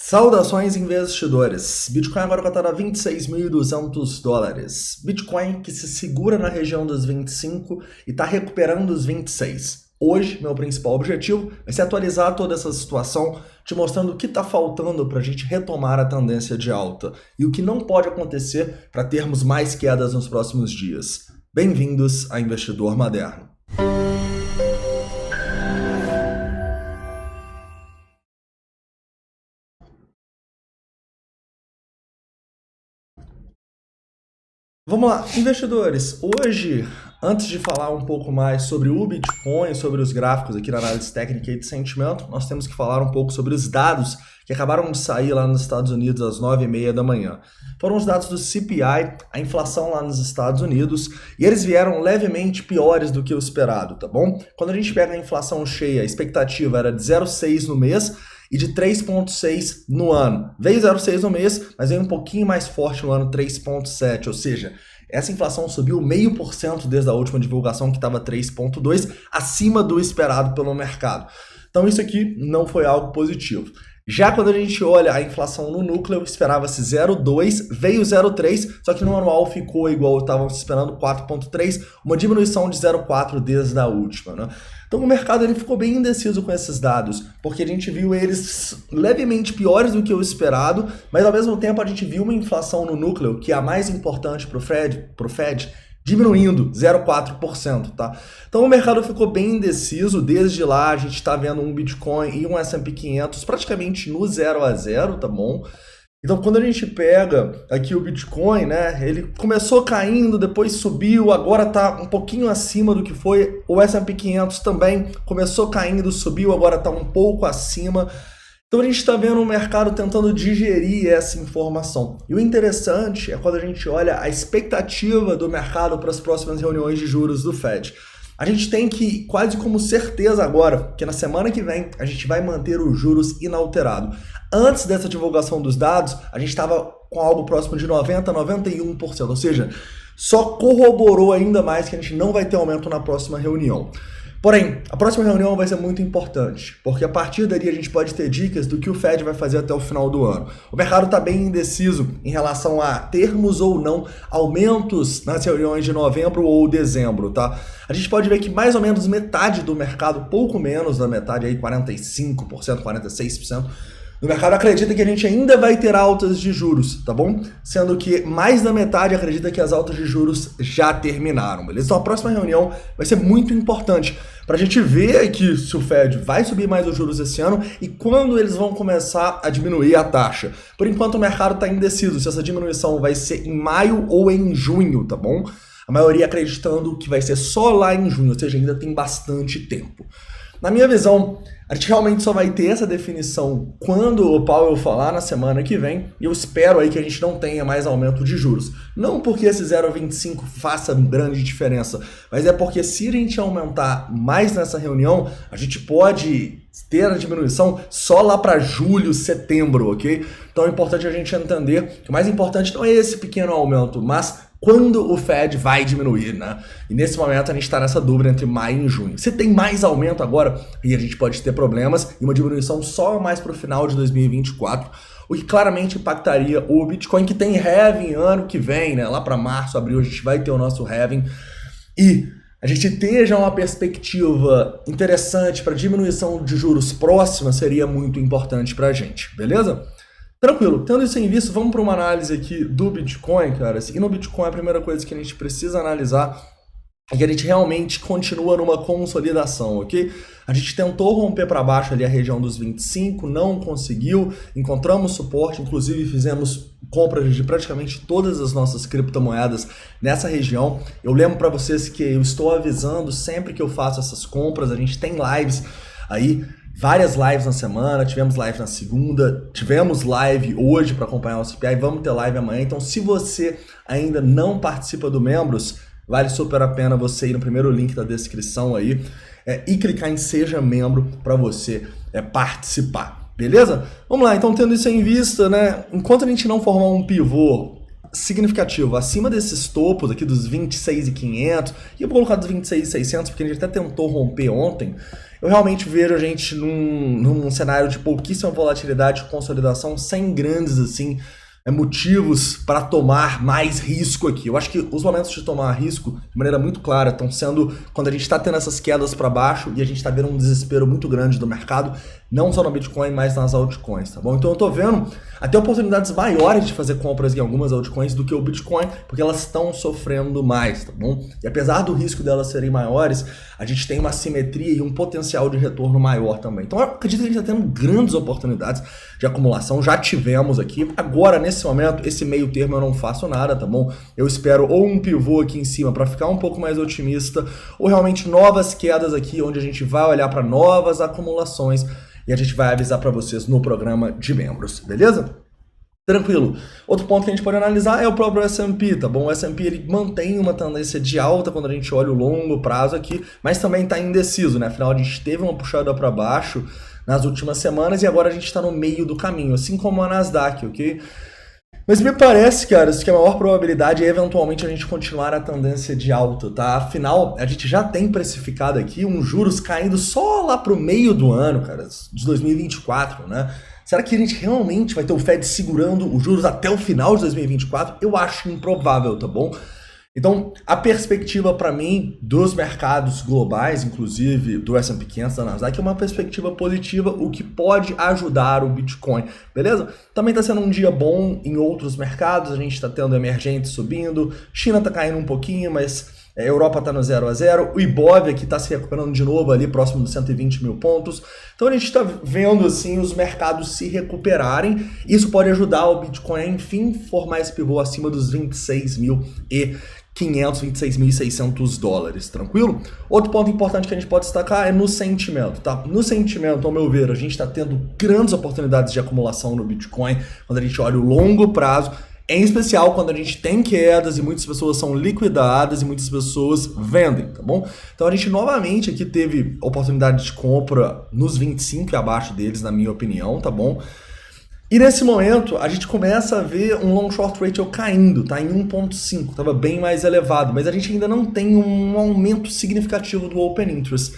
Saudações investidores! Bitcoin agora cotada a $26.200. Bitcoin que se segura na região dos 25 e está recuperando os 26. Hoje, meu principal objetivo vai ser atualizar toda essa situação, te mostrando o que está faltando para a gente retomar a tendência de alta e o que não pode acontecer para termos mais quedas nos próximos dias. Bem-vindos a Investidor Moderno. Vamos lá, investidores. Hoje, antes de falar um pouco mais sobre o Bitcoin, sobre os gráficos aqui na análise técnica e de sentimento, nós temos que falar um pouco sobre os dados que acabaram de sair lá nos Estados Unidos às 9h30 da manhã. Foram os dados do CPI, a inflação lá nos Estados Unidos, e eles vieram levemente piores do que o esperado, tá bom? Quando a gente pega a inflação cheia, a expectativa era de 0,6 no mês, e de 3,6 no ano. Veio 0,6 no mês, mas veio um pouquinho mais forte no ano, 3,7, ou seja, essa inflação subiu 0,5% desde a última divulgação, que estava 3,2, acima do esperado pelo mercado. Então isso aqui não foi algo positivo. Já quando a gente olha a inflação no núcleo, esperava-se 0,2, veio 0,3, só que no anual ficou igual estavam esperando, 4,3, uma diminuição de 0,4 desde a última, né? Então o mercado ele ficou bem indeciso com esses dados, porque a gente viu eles levemente piores do que o esperado, mas ao mesmo tempo a gente viu uma inflação no núcleo, que é a mais importante para o Fed, diminuindo 0,4%, tá? Então o mercado ficou bem indeciso, desde lá a gente está vendo um Bitcoin e um S&P 500 praticamente no 0 a 0, tá bom? Então quando a gente pega aqui o Bitcoin, né, ele começou caindo, depois subiu, agora está um pouquinho acima do que foi, o S&P 500 também começou caindo, subiu, agora está um pouco acima. Então a gente está vendo o mercado tentando digerir essa informação. E o interessante é quando a gente olha a expectativa do mercado para as próximas reuniões de juros do Fed. A gente tem que, quase como certeza agora, que na semana que vem a gente vai manter os juros inalterado. Antes dessa divulgação dos dados, a gente estava com algo próximo de 90%, 91%, ou seja, só corroborou ainda mais que a gente não vai ter aumento na próxima reunião. Porém, a próxima reunião vai ser muito importante, porque a partir dali a gente pode ter dicas do que o Fed vai fazer até o final do ano. O mercado está bem indeciso em relação a termos ou não aumentos nas reuniões de novembro ou dezembro, tá? A gente pode ver que mais ou menos metade do mercado, pouco menos da metade, aí 45%, 46%, o mercado acredita que a gente ainda vai ter altas de juros, tá bom? Sendo que mais da metade acredita que as altas de juros já terminaram, beleza? Então a próxima reunião vai ser muito importante para a gente ver aqui se o Fed vai subir mais os juros esse ano e quando eles vão começar a diminuir a taxa. Por enquanto o mercado está indeciso se essa diminuição vai ser em maio ou em junho, tá bom? A maioria acreditando que vai ser só lá em junho, ou seja, ainda tem bastante tempo. Na minha visão, a gente realmente só vai ter essa definição quando o Powell falar na semana que vem, e eu espero aí que a gente não tenha mais aumento de juros. Não porque esse 0,25 faça grande diferença, mas é porque se a gente aumentar mais nessa reunião, a gente pode ter a diminuição só lá para julho, setembro, ok? Então é importante a gente entender que o mais importante não é esse pequeno aumento, mas quando o Fed vai diminuir, né? E nesse momento a gente está nessa dúvida entre maio e junho. Se tem mais aumento agora, aí a gente pode ter problemas e uma diminuição só mais para o final de 2024, o que claramente impactaria o Bitcoin, que tem halving ano que vem, né? Lá para março, abril, a gente vai ter o nosso halving. E a gente ter já uma perspectiva interessante para diminuição de juros próxima seria muito importante para a gente, beleza? Tranquilo, tendo isso em vista, vamos para uma análise aqui do Bitcoin, cara. E no Bitcoin a primeira coisa que a gente precisa analisar é que a gente realmente continua numa consolidação, ok? A gente tentou romper para baixo ali a região dos 25, não conseguiu, encontramos suporte, inclusive fizemos compras de praticamente todas as nossas criptomoedas nessa região. Eu lembro para vocês que eu estou avisando sempre que eu faço essas compras, a gente tem lives aí, várias lives na semana, tivemos live na segunda, tivemos live hoje para acompanhar o CPI, vamos ter live amanhã. Então, se você ainda não participa do Membros, vale super a pena você ir no primeiro link da descrição aí e clicar em Seja Membro para você participar, beleza? Vamos lá, então tendo isso em vista, né, enquanto a gente não formar um pivô significativo acima desses topos aqui dos 26.500, e eu vou colocar dos 26.600 porque a gente até tentou romper ontem, eu realmente vejo a gente num cenário de pouquíssima volatilidade, consolidação, sem grandes, assim, motivos para tomar mais risco aqui. Eu acho que os momentos de tomar risco, de maneira muito clara, estão sendo quando a gente está tendo essas quedas para baixo e a gente está vendo um desespero muito grande do mercado, não só no Bitcoin, mas nas altcoins, tá bom? Então eu tô vendo até oportunidades maiores de fazer compras em algumas altcoins do que o Bitcoin, porque elas estão sofrendo mais, tá bom? E apesar do risco delas serem maiores, a gente tem uma simetria e um potencial de retorno maior também. Então eu acredito que a gente está tendo grandes oportunidades de acumulação, já tivemos aqui. Agora, nesse momento, esse meio termo eu não faço nada, tá bom? Eu espero ou um pivô aqui em cima para ficar um pouco mais otimista, ou realmente novas quedas aqui, onde a gente vai olhar para novas acumulações e a gente vai avisar para vocês no programa de membros, beleza? Tranquilo. Outro ponto que a gente pode analisar é o próprio S&P, tá bom? O S&P ele mantém uma tendência de alta quando a gente olha o longo prazo aqui, mas também está indeciso, né? Afinal, a gente teve uma puxada para baixo nas últimas semanas e agora a gente está no meio do caminho, assim como a Nasdaq, ok? Mas me parece, cara, que a maior probabilidade é eventualmente a gente continuar a tendência de alta, tá? Afinal, a gente já tem precificado aqui uns juros caindo só lá pro meio do ano, cara, de 2024, né? Será que a gente realmente vai ter o Fed segurando os juros até o final de 2024? Eu acho improvável, tá bom? Então, a perspectiva para mim dos mercados globais, inclusive do S&P 500, da Nasdaq, é uma perspectiva positiva, o que pode ajudar o Bitcoin, beleza? Também está sendo um dia bom em outros mercados, a gente está tendo emergentes subindo, China está caindo um pouquinho, mas a Europa está no 0 a 0, o Ibov aqui está se recuperando de novo ali próximo dos 120 mil pontos. Então a gente está vendo assim os mercados se recuperarem. Isso pode ajudar o Bitcoin a enfim formar esse pivô acima dos 26.500, 26.600 dólares, tranquilo? Outro ponto importante que a gente pode destacar é no sentimento, tá? No sentimento, ao meu ver, a gente está tendo grandes oportunidades de acumulação no Bitcoin quando a gente olha o longo prazo, em especial quando a gente tem quedas e muitas pessoas são liquidadas e muitas pessoas vendem, tá bom? Então a gente novamente aqui teve oportunidade de compra nos 25 e abaixo deles, na minha opinião, tá bom? E nesse momento a gente começa a ver um long short ratio caindo, tá? Em 1.5, estava bem mais elevado, mas a gente ainda não tem um aumento significativo do open interest.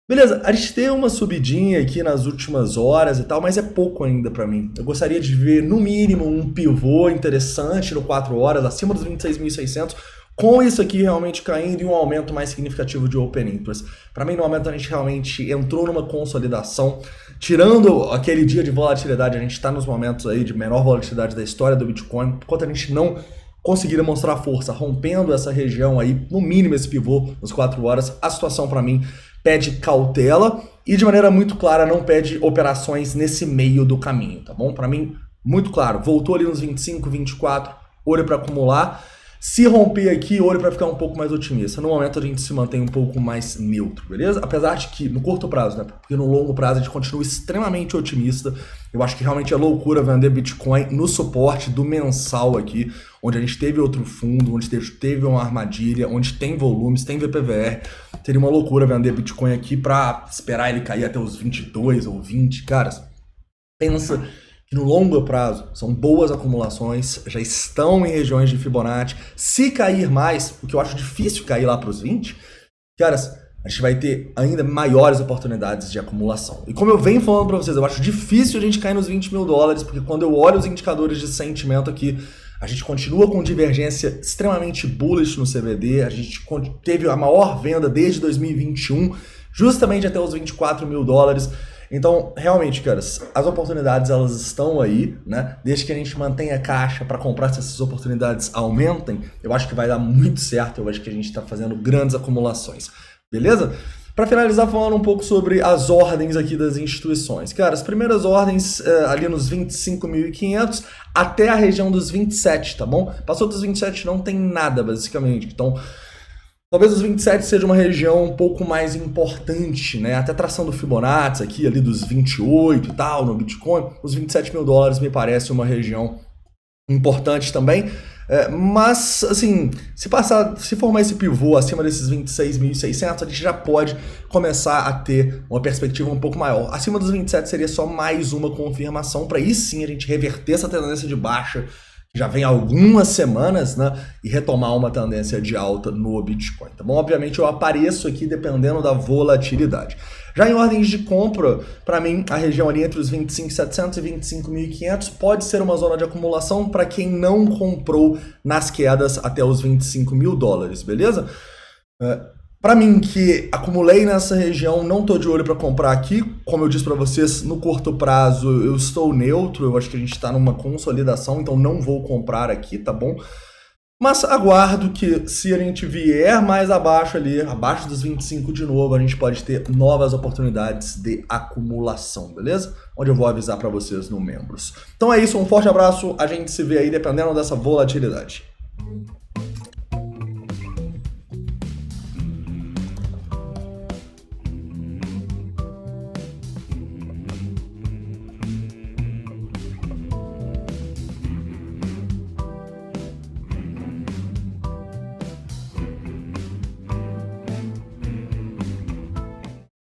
Beleza, a gente tem uma subidinha aqui nas últimas horas e tal, mas é pouco ainda para mim. Eu gostaria de ver, no mínimo, um pivô interessante no 4 horas, acima dos 26.600, com isso aqui realmente caindo e um aumento mais significativo de open interest. Para mim, no momento, a gente realmente entrou numa consolidação. Tirando aquele dia de volatilidade, a gente está nos momentos aí de menor volatilidade da história do Bitcoin, enquanto a gente não conseguir demonstrar força, rompendo essa região aí, no mínimo esse pivô nos 4 horas, a situação para mim pede cautela e de maneira muito clara não pede operações nesse meio do caminho, tá bom? Para mim, muito claro, voltou ali nos 25, 24, olho para acumular. Se romper aqui, olho para ficar um pouco mais otimista. No momento a gente se mantém um pouco mais neutro, beleza? Apesar de que no curto prazo, né? Porque no longo prazo a gente continua extremamente otimista. Eu acho que realmente é loucura vender Bitcoin no suporte do mensal aqui, onde a gente teve outro fundo, onde teve uma armadilha, onde tem volumes, tem VPVR. Seria uma loucura vender Bitcoin aqui para esperar ele cair até os 22 ou 20. Caras, pensa que no longo prazo são boas acumulações, já estão em regiões de Fibonacci. Se cair mais, o que eu acho difícil cair lá para os 20, caras, a gente vai ter ainda maiores oportunidades de acumulação. E como eu venho falando para vocês, eu acho difícil a gente cair nos 20 mil dólares, porque quando eu olho os indicadores de sentimento aqui, a gente continua com divergência extremamente bullish no CBD, a gente teve a maior venda desde 2021, justamente até os 24 mil dólares. Então, realmente, caras, as oportunidades elas estão aí, né? Desde que a gente mantenha caixa para comprar, se essas oportunidades aumentem, eu acho que vai dar muito certo, eu acho que a gente está fazendo grandes acumulações, beleza? Para finalizar, falando um pouco sobre as ordens aqui das instituições. Cara, as primeiras ordens ali nos 25.500 até a região dos 27, tá bom? Passou dos 27 não tem nada, basicamente. Então, talvez os 27 seja uma região um pouco mais importante, né? Até tração do Fibonacci aqui, ali dos 28 e tal, no Bitcoin. Os 27 mil dólares me parece uma região importante também. Mas, assim, se formar esse pivô acima desses 26.600, a gente já pode começar a ter uma perspectiva um pouco maior. Acima dos 27 seria só mais uma confirmação para aí sim a gente reverter essa tendência de baixa já vem há algumas semanas, né, e retomar uma tendência de alta no Bitcoin, tá bom? Obviamente eu apareço aqui dependendo da volatilidade. Já em ordens de compra, para mim, a região ali entre os 25.700 e 25.500 pode ser uma zona de acumulação para quem não comprou nas quedas até os 25 mil dólares, beleza? Para mim, que acumulei nessa região, não estou de olho para comprar aqui. Como eu disse para vocês, no curto prazo eu estou neutro, eu acho que a gente está numa consolidação, então não vou comprar aqui, tá bom? Mas aguardo que se a gente vier mais abaixo ali, abaixo dos 25 de novo, a gente pode ter novas oportunidades de acumulação, beleza? Onde eu vou avisar para vocês no Membros. Então é isso, um forte abraço, a gente se vê aí dependendo dessa volatilidade.